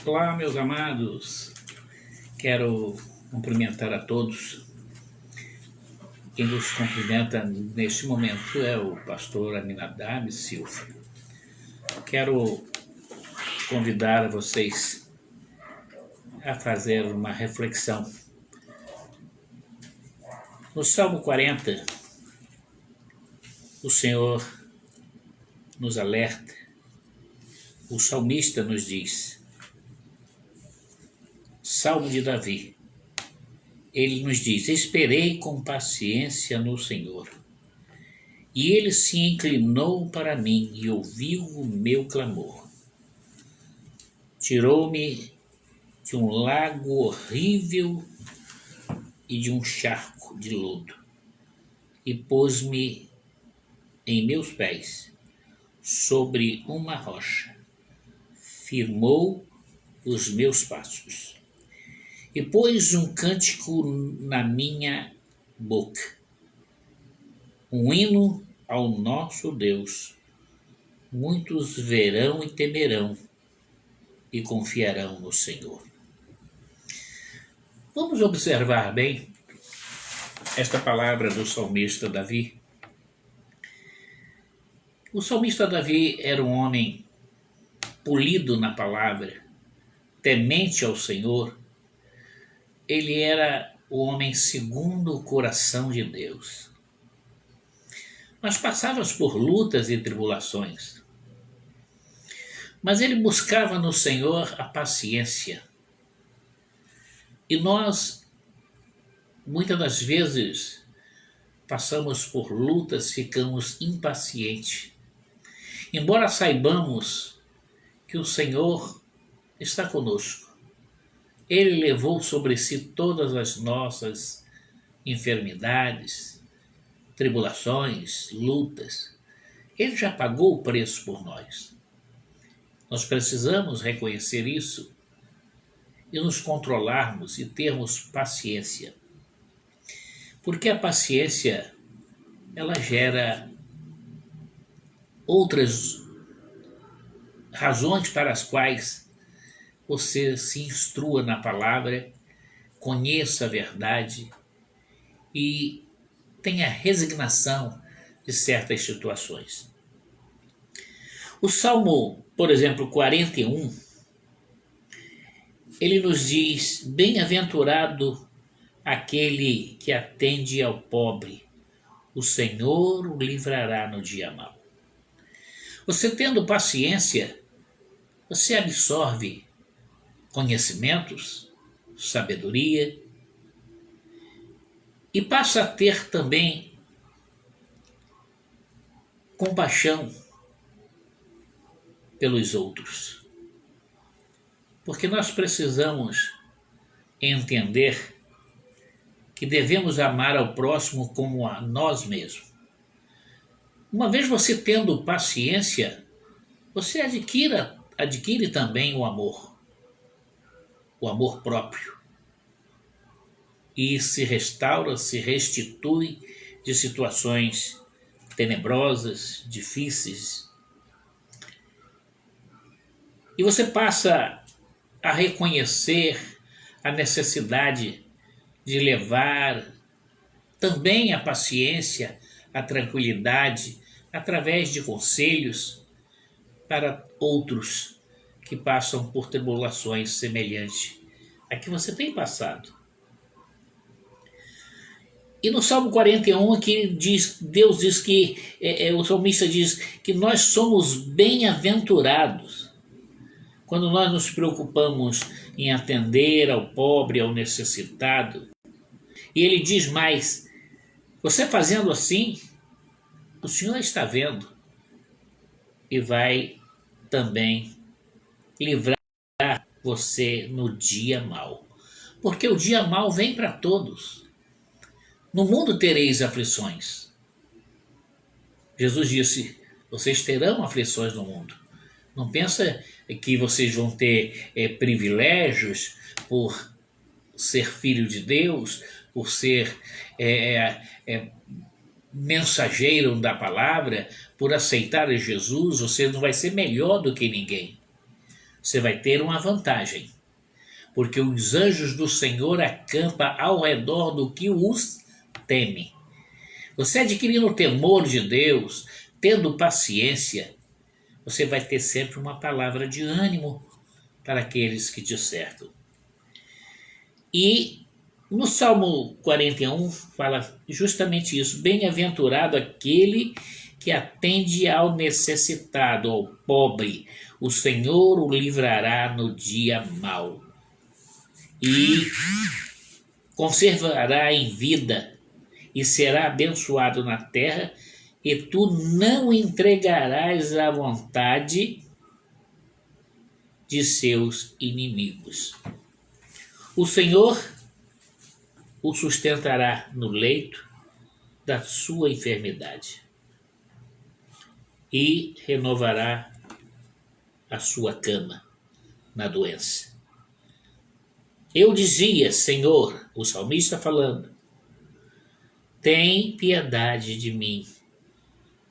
Olá, meus amados. Quero cumprimentar a todos. Quem nos cumprimenta neste momento é o pastor Aminadab Silva. Quero convidar vocês a fazer uma reflexão. No Salmo 40, o Senhor nos alerta, o salmista nos diz, Salmo de Davi, ele nos diz, esperei com paciência no Senhor, e ele se inclinou para mim e ouviu o meu clamor. Tirou-me de um lago horrível e de um charco de lodo, e pôs-me em meus pés sobre uma rocha, firmou os meus passos, e pôs um cântico na minha boca, um hino ao nosso Deus. Muitos verão e temerão e confiarão no Senhor. Vamos observar bem esta palavra do salmista Davi. O salmista Davi era um homem polido na palavra, temente ao Senhor. Ele era o homem segundo o coração de Deus. Nós passávamos por lutas e tribulações, mas ele buscava no Senhor a paciência. E nós, muitas das vezes, passamos por lutas, ficamos impacientes. Embora saibamos que o Senhor está conosco, Ele levou sobre si todas as nossas enfermidades, tribulações, lutas. Ele já pagou o preço por nós. Nós precisamos reconhecer isso e nos controlarmos e termos paciência. Porque a paciência, ela gera outras razões para as quais você se instrua na palavra, conheça a verdade e tenha resignação de certas situações. O Salmo, por exemplo, 41, ele nos diz, bem-aventurado aquele que atende ao pobre, o Senhor o livrará no dia mau. Você tendo paciência, você absorve conhecimentos, sabedoria e passa a ter também compaixão pelos outros. Porque nós precisamos entender que devemos amar ao próximo como a nós mesmos. Uma vez você tendo paciência, você adquire também o amor próprio, e se restaura, se restitui de situações tenebrosas, difíceis. E você passa a reconhecer a necessidade de levar também a paciência, a tranquilidade, através de conselhos para outros que passam por tribulações semelhantes a que você tem passado. E no Salmo 41 aqui Deus diz que, o salmista diz que nós somos bem-aventurados quando nós nos preocupamos em atender ao pobre, ao necessitado. E ele diz mais, você fazendo assim, o Senhor está vendo e vai também livrar você no dia mau. Porque o dia mau vem para todos. No mundo tereis aflições. Jesus disse, vocês terão aflições no mundo. Não pensa que vocês vão ter privilégios por ser filho de Deus, por ser mensageiro da palavra, por aceitar Jesus, você não vai ser melhor do que ninguém. você vai ter uma vantagem, porque os anjos do Senhor acampam ao redor do que os teme. Você adquirindo o temor de Deus, tendo paciência, você vai ter sempre uma palavra de ânimo para aqueles que te cercam. E no Salmo 41 fala justamente isso: bem-aventurado aquele que atende ao necessitado, ao pobre, o Senhor o livrará no dia mau e conservará em vida e será abençoado na terra, e tu não o entregarás à vontade de seus inimigos. O Senhor o sustentará no leito da sua enfermidade e renovará a sua cama na doença. Eu dizia, Senhor, o salmista falando, tem piedade de mim,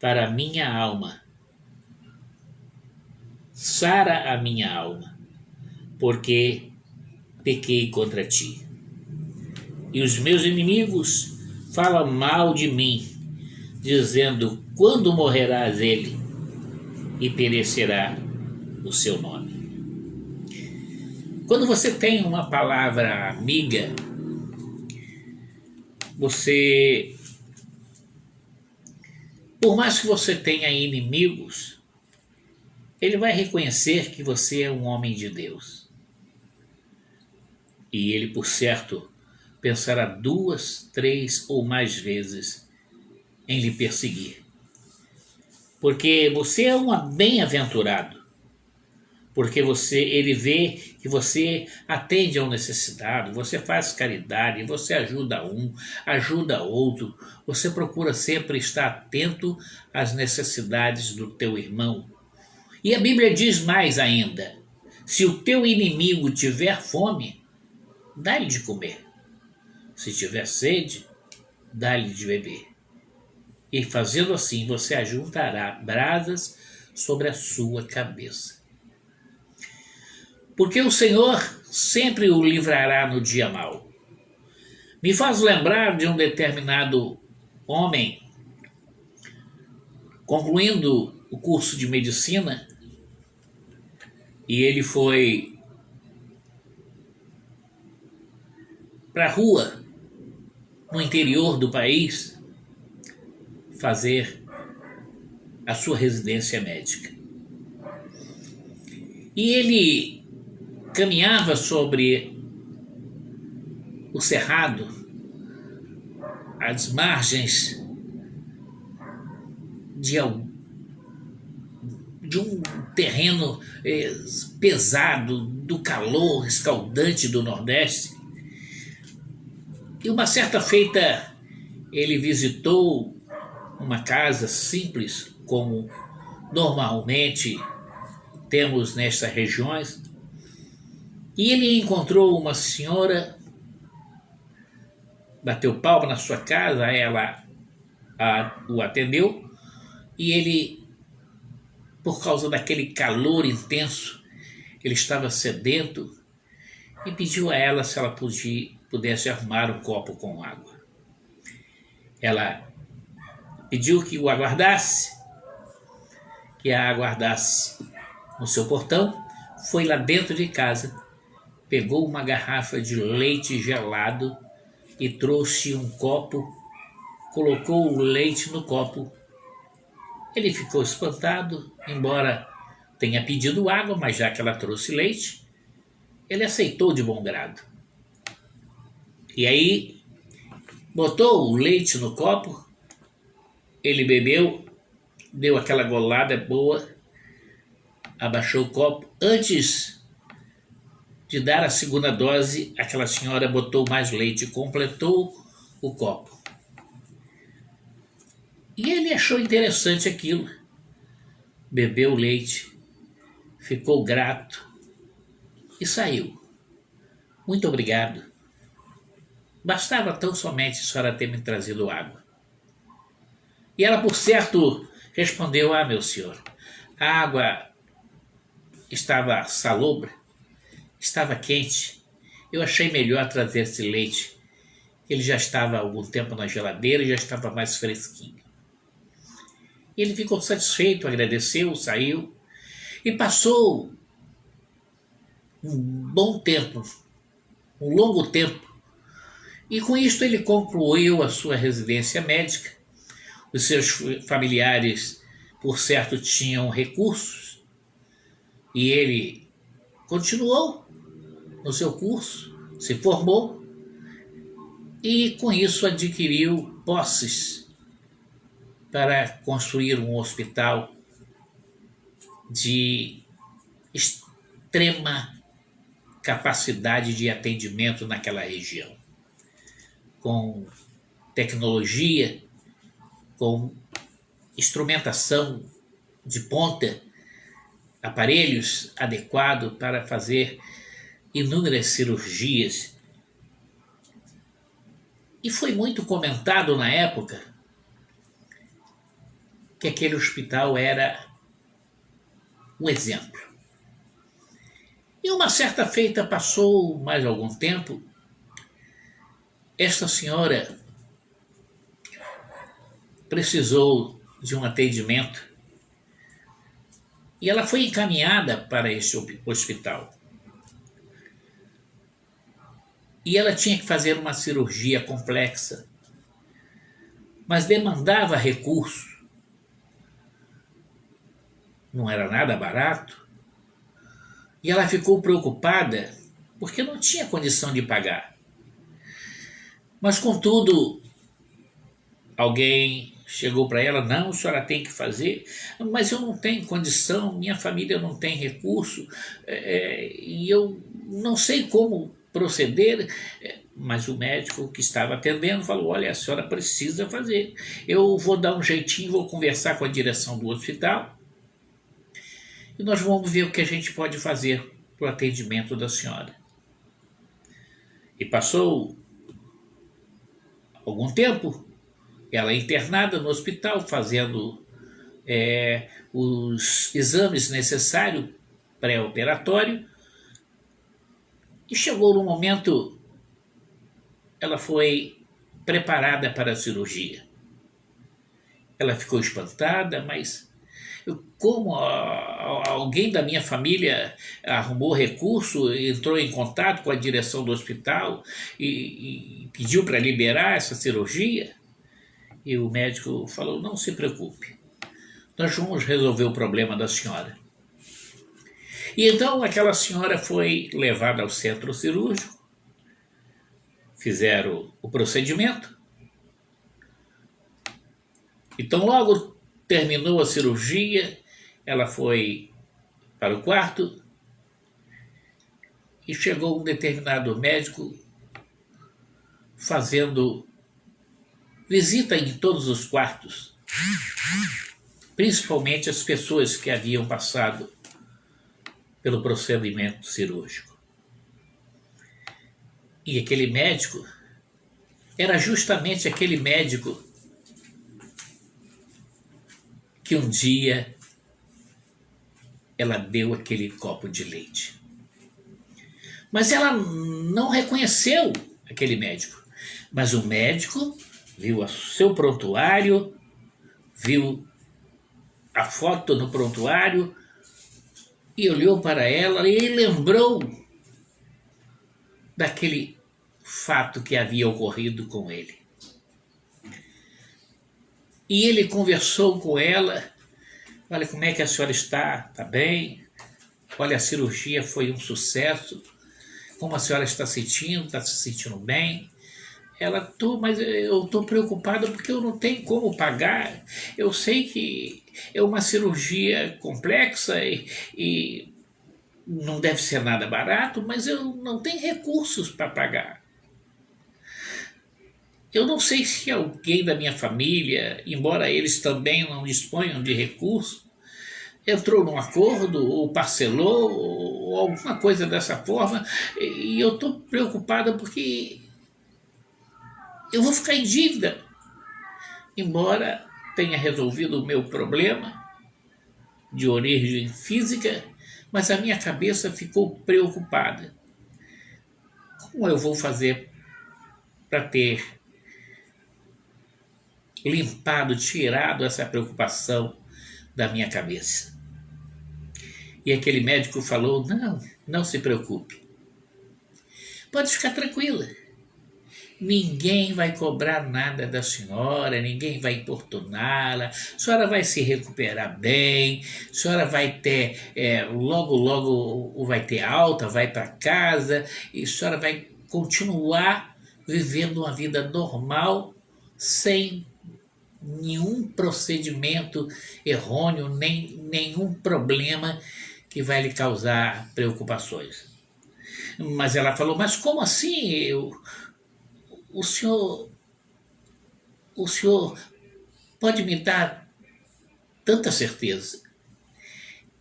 para a minha alma. Sara a minha alma, porque pequei contra ti. E os meus inimigos falam mal de mim, dizendo, quando morrerás ele e perecerá o seu nome. Quando você tem uma palavra amiga, você, por mais que você tenha inimigos, ele vai reconhecer que você é um homem de Deus. E ele, por certo, pensará 2, 3 ou mais vezes em lhe perseguir. Porque você é um bem-aventurado. Porque ele vê que você atende ao necessitado, você faz caridade, você ajuda um, ajuda outro, você procura sempre estar atento às necessidades do teu irmão. E a Bíblia diz mais ainda, se o teu inimigo tiver fome, dá-lhe de comer. Se tiver sede, dá-lhe de beber. E fazendo assim, você ajuntará brasas sobre a sua cabeça. Porque o Senhor sempre o livrará no dia mau. Me faz lembrar de um determinado homem, concluindo o curso de medicina, e ele foi para a rua, no interior do país, fazer a sua residência médica. E ele caminhava sobre o cerrado, às margens de um terreno pesado, do calor escaldante do Nordeste. E uma certa feita ele visitou uma casa simples, como normalmente temos nestas regiões, e ele encontrou uma senhora, bateu palma na sua casa, ela o atendeu, e ele, por causa daquele calor intenso, ele estava sedento e pediu a ela se ela pudesse arrumar um copo com água. Ela pediu que o aguardasse, que a aguardasse no seu portão, foi lá dentro de casa, pegou uma garrafa de leite gelado e trouxe um copo, colocou o leite no copo. Ele ficou espantado, embora tenha pedido água, mas já que ela trouxe leite, ele aceitou de bom grado. E aí, botou o leite no copo, ele bebeu, deu aquela golada boa, abaixou o copo. Antes de dar a segunda dose, aquela senhora botou mais leite e completou o copo. E ele achou interessante aquilo. Bebeu o leite, ficou grato e saiu. Muito obrigado. Bastava tão somente a senhora ter me trazido água. E ela, por certo, respondeu, meu senhor, a água estava salobra, estava quente. Eu achei melhor trazer esse leite. Ele já estava há algum tempo na geladeira e já estava mais fresquinho. Ele ficou satisfeito, agradeceu, saiu e passou um bom tempo, um longo tempo. E com isso ele concluiu a sua residência médica. Os seus familiares, por certo, tinham recursos e ele continuou no seu curso, se formou e com isso adquiriu posses para construir um hospital de extrema capacidade de atendimento naquela região, com tecnologia, com instrumentação de ponta, aparelhos adequados para fazer inúmeras cirurgias. E foi muito comentado na época que aquele hospital era um exemplo. E uma certa feita, passou mais algum tempo, esta senhora precisou de um atendimento e ela foi encaminhada para esse hospital. E ela tinha que fazer uma cirurgia complexa, mas demandava recurso. Não era nada barato. E ela ficou preocupada porque não tinha condição de pagar. Mas, contudo, alguém chegou para ela: não, a senhora tem que fazer, mas eu não tenho condição, minha família não tem recurso, e eu não sei como proceder. Mas o médico que estava atendendo falou: olha, a senhora precisa fazer, eu vou dar um jeitinho, vou conversar com a direção do hospital e nós vamos ver o que a gente pode fazer para o atendimento da senhora. E passou algum tempo, ela internada no hospital, fazendo os exames necessários pré-operatório, e chegou no momento, ela foi preparada para a cirurgia. Ela ficou espantada, mas como alguém da minha família arrumou recurso, entrou em contato com a direção do hospital e pediu para liberar essa cirurgia? E o médico falou: não se preocupe, nós vamos resolver o problema da senhora. E então aquela senhora foi levada ao centro cirúrgico, fizeram o procedimento. Então, logo terminou a cirurgia, ela foi para o quarto e chegou um determinado médico fazendo visita em todos os quartos, principalmente as pessoas que haviam passado pelo procedimento cirúrgico. E aquele médico era justamente aquele médico que um dia ela deu aquele copo de leite. Mas ela não reconheceu aquele médico. Mas o médico viu o seu prontuário, viu a foto no prontuário e olhou para ela e lembrou daquele fato que havia ocorrido com ele. E ele conversou com ela: olha, como é que a senhora está? Está bem? Olha, a cirurgia foi um sucesso. Como a senhora está sentindo? Está se sentindo bem? Ela: mas eu estou preocupada porque eu não tenho como pagar. Eu sei que é uma cirurgia complexa e não deve ser nada barato, mas eu não tenho recursos para pagar. Eu não sei se alguém da minha família, embora eles também não disponham de recursos, entrou num acordo ou parcelou ou alguma coisa dessa forma, e eu estou preocupada porque eu vou ficar em dívida. Embora tenha resolvido o meu problema de origem física, Mas a minha cabeça ficou preocupada. Como eu vou fazer para ter limpado, tirado essa preocupação da minha cabeça? E aquele médico falou: não, não se preocupe. Pode ficar tranquila. Ninguém vai cobrar nada da senhora, ninguém vai importuná-la, a senhora vai se recuperar bem, a senhora vai ter, logo, logo vai ter alta, vai para casa, e a senhora vai continuar vivendo uma vida normal, sem nenhum procedimento errôneo, nem nenhum problema que vai lhe causar preocupações. Mas ela falou: mas como assim? O senhor, o senhor pode me dar tanta certeza?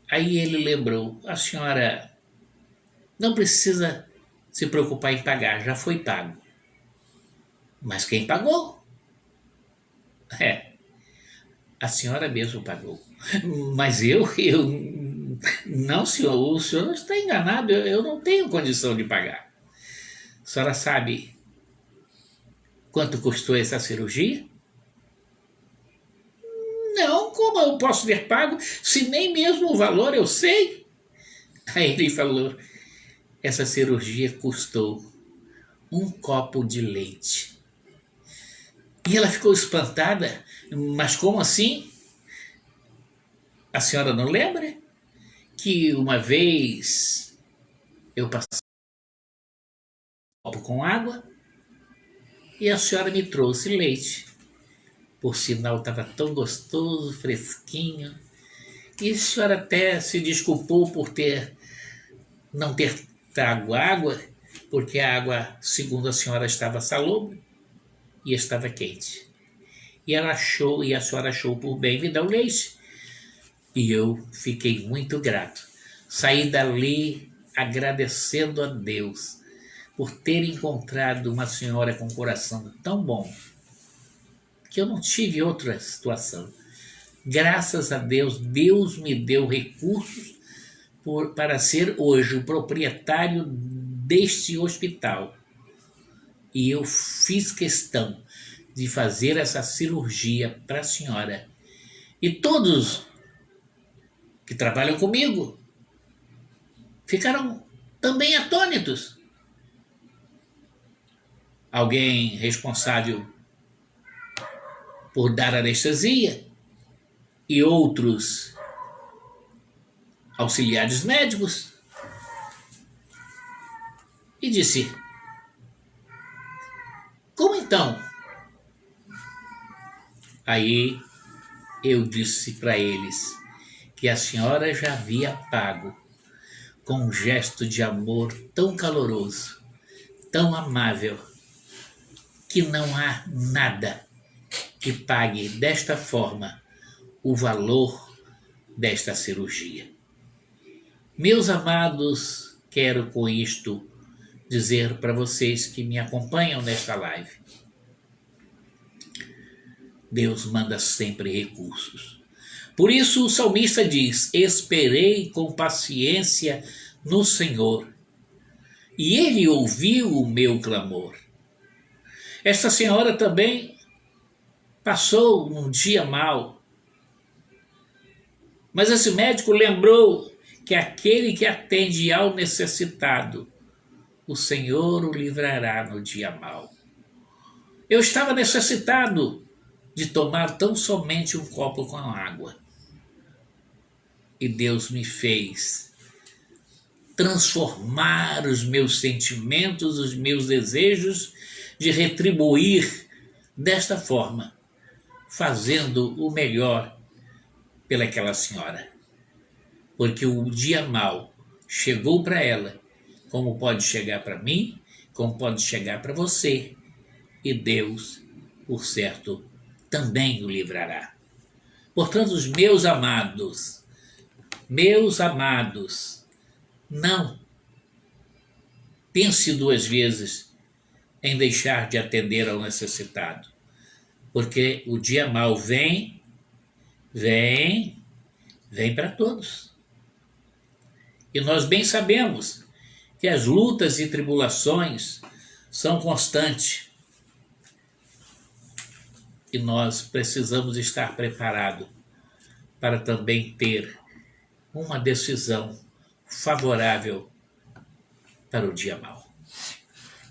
Aí ele lembrou: a senhora não precisa se preocupar em pagar, já foi pago. Mas quem pagou? A senhora mesmo pagou. Mas eu não, senhor, o senhor está enganado, eu não tenho condição de pagar. A senhora sabe quanto custou essa cirurgia? Não, como eu posso ter pago se nem mesmo o valor eu sei? Aí ele falou: essa cirurgia custou um copo de leite. E ela ficou espantada: mas como assim? A senhora não lembra que uma vez eu passei um copo com água e a senhora me trouxe leite? Por sinal, estava tão gostoso, fresquinho. E a senhora até se desculpou por não ter trago água, porque a água, segundo a senhora, estava salobra e estava quente. E a senhora achou por bem me dar o leite. E eu fiquei muito grato. Saí dali agradecendo a Deus por ter encontrado uma senhora com um coração tão bom, que eu não tive outra situação. Graças a Deus, Deus me deu recursos para ser hoje o proprietário deste hospital. E eu fiz questão de fazer essa cirurgia para a senhora. E todos que trabalham comigo ficaram também atônitos. Alguém responsável por dar anestesia e outros auxiliares médicos. E disse: como então? Aí eu disse para eles que a senhora já havia pago com um gesto de amor tão caloroso, tão amável, que não há nada que pague desta forma o valor desta cirurgia. Meus amados, quero com isto dizer para vocês que me acompanham nesta live: Deus manda sempre recursos. Por isso o salmista diz: esperei com paciência no Senhor, e ele ouviu o meu clamor. Esta senhora também passou um dia mau, mas esse médico lembrou que aquele que atende ao necessitado, o Senhor o livrará no dia mau. Eu estava necessitado de tomar tão somente um copo com água. E Deus me fez transformar os meus sentimentos, os meus desejos, de retribuir desta forma, fazendo o melhor pelaquela senhora. Porque o dia mau chegou para ela, como pode chegar para mim, como pode chegar para você, e Deus, por certo, também o livrará. Portanto, os meus amados, não pense duas vezes em deixar de atender ao necessitado, porque o dia mau vem para todos. E nós bem sabemos que as lutas e tribulações são constantes e nós precisamos estar preparados para também ter uma decisão favorável para o dia mau.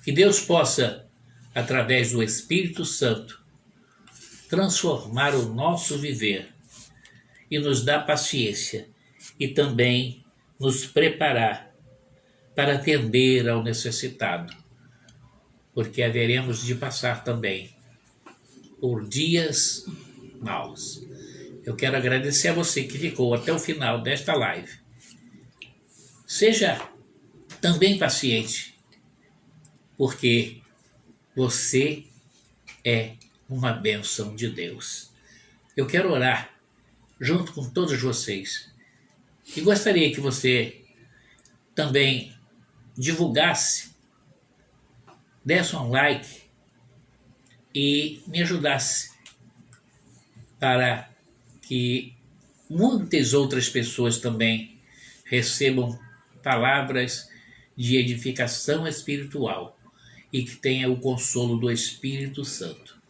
Que Deus possa, através do Espírito Santo, transformar o nosso viver e nos dar paciência e também nos preparar para atender ao necessitado, porque haveremos de passar também por dias maus. Eu quero agradecer a você que ficou até o final desta live. Seja também paciente, porque você é uma bênção de Deus. Eu quero orar junto com todos vocês e gostaria que você também divulgasse, desse um like e me ajudasse para que muitas outras pessoas também recebam palavras de edificação espiritual e que tenha o consolo do Espírito Santo.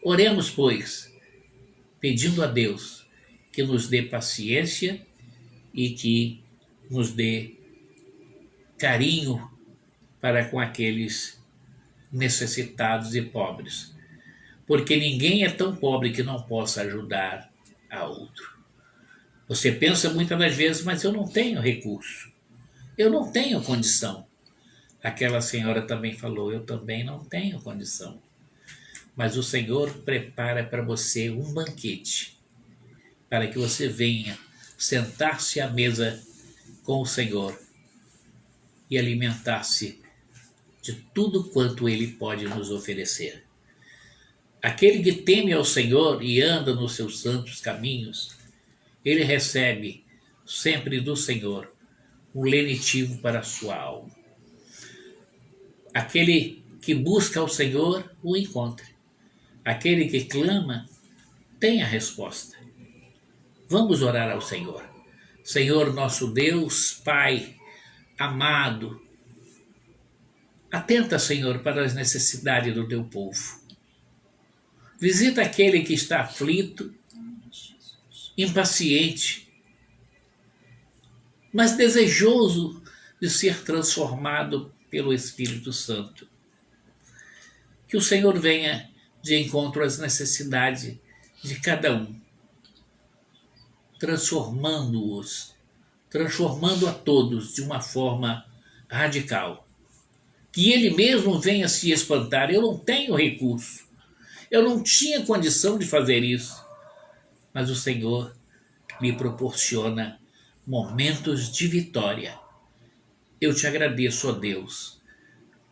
Oremos, pois, pedindo a Deus que nos dê paciência e que nos dê carinho para com aqueles necessitados e pobres, porque ninguém é tão pobre que não possa ajudar a outro. Você pensa muitas das vezes, mas eu não tenho recurso, eu não tenho condição. Aquela senhora também falou, eu também não tenho condição. Mas o Senhor prepara para você um banquete, para que você venha sentar-se à mesa com o Senhor e alimentar-se de tudo quanto Ele pode nos oferecer. Aquele que teme ao Senhor e anda nos seus santos caminhos, ele recebe sempre do Senhor um lenitivo para a sua alma. Aquele que busca ao Senhor o encontra. Aquele que clama tem a resposta. Vamos orar ao Senhor. Senhor nosso Deus, Pai amado, atenta, Senhor, para as necessidades do teu povo. Visita aquele que está aflito, impaciente, mas desejoso de ser transformado pelo Espírito Santo. Que o Senhor venha de encontro às necessidades de cada um, transformando-os, transformando a todos de uma forma radical. Que ele mesmo venha se espantar. Eu não tenho recurso, eu não tinha condição de fazer isso, mas o Senhor me proporciona momentos de vitória. Eu te agradeço, ó Deus,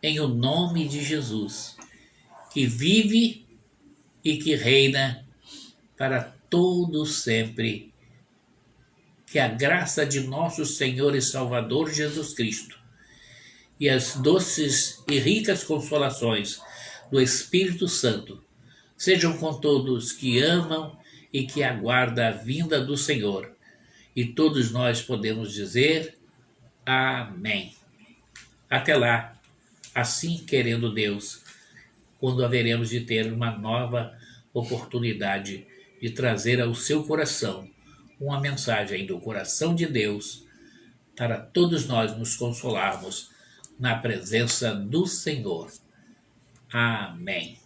em o nome de Jesus, que vive e que reina para todo sempre. Que a graça de nosso Senhor e Salvador Jesus Cristo e as doces e ricas consolações do Espírito Santo sejam com todos que amam e que aguardam a vinda do Senhor. E todos nós podemos dizer amém. Até lá, assim querendo Deus, quando haveremos de ter uma nova oportunidade de trazer ao seu coração uma mensagem do coração de Deus para todos nós nos consolarmos na presença do Senhor. Amém.